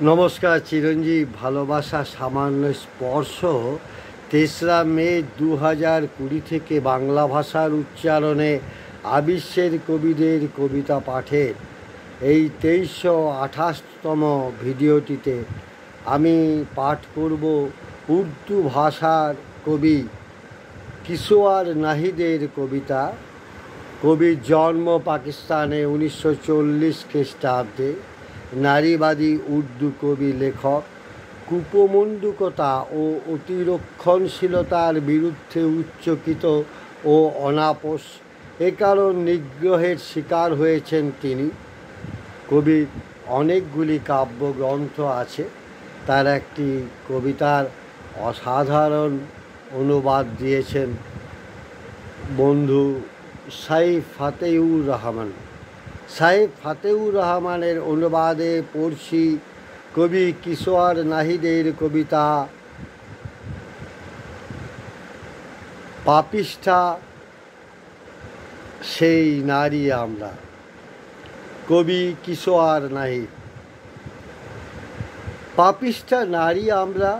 নমস্কার। চিরঞ্জীব ভালোবাসা সামান্য স্পর্শ ৩রা মে ২০২০ থেকে বাংলা ভাষার উচ্চারণে আবিশ্বের কবিদের কবিতা পাঠের এই ২৩২৮তম ভিডিওটিতে আমি পাঠ করব উর্দু ভাষার কবি কিশোর নাহিদের কবিতা। কবির জন্ম পাকিস্তানে ১৯৪০ খ্রিস্টাব্দে। নারীবাদী উর্দু কবি লেখক। কুপমণ্ডুকতা ও অতিরক্ষণশীলতার বিরুদ্ধে উচ্চকিত ও অনাপোস, এ কারণ নিগ্রহের শিকার হয়েছেন তিনি। কবির অনেকগুলি কাব্যগ্রন্থ আছে। তার একটি কবিতার অসাধারণ অনুবাদ দিয়েছেন বন্ধু সাইফ ফাতেউর রহমান। সাইফ ফাতেউর রহমানের অনুবাদে পড়ছি কবি কিশোর নাহিদের কবিতা পাপিষ্ঠা সেই নারী আমরা। কবি কিশোর নাহিদ। পাপিষ্ঠা নারী আমরা,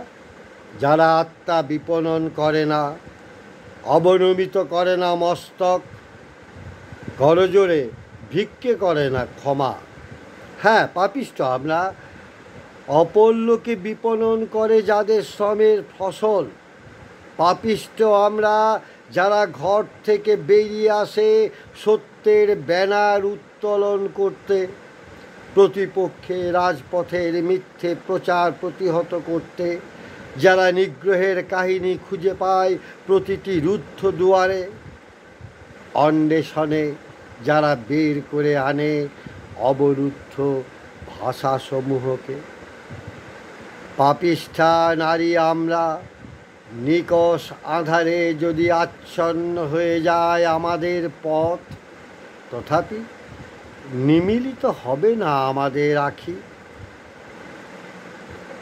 যারা আত্মা বিপণন করে না, অবনমিত করে না মস্তক, করজোড়ে ভিক্ষে করে না ক্ষমা। হ্যাঁ, পাপিষ্ঠ আমরা। অপর লোকে বিপণন করে যাদের শ্রমের ফসল। পাপিষ্ঠ আমরা, যারা ঘর থেকে বেরিয়ে আসে সত্যের ব্যানার উত্তোলন করতে, প্রতিপক্ষে রাজপথের মিথ্যে প্রচার প্রতিহত করতে, যারা নিগ্রহের কাহিনী খুঁজে পায় প্রতিটি রুদ্ধ দুয়ারে, অন্বেষণে যারা বের করে আনে অবরুদ্ধ ভাষাসমূহকে। পাপিষ্ঠা নারী আমরা, নিকষ আঁধারে যদি আচ্ছন্ন হয়ে যায় আমাদের পথ, তথাপি নিমীলিত হবে না আমাদের আখি।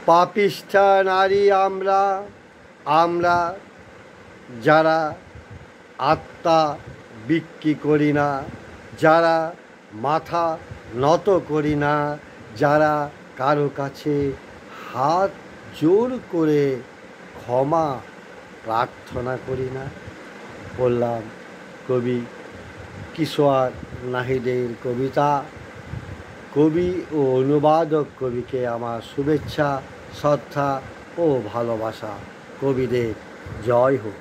পাপিষ্ঠা নারী আমরা, আমরা যারা আত্মা বিক্রি করি না, যারা মাথা নত করি না, যারা কারো কাছে হাত জোর করে ক্ষমা প্রার্থনা করি না। বললাম কবি কিশোর নাহিদের কবিতা। কবি ও অনুবাদক কবিকে আমার শুভেচ্ছা, শ্রদ্ধা ও ভালোবাসা। কবিদের জয় হোক।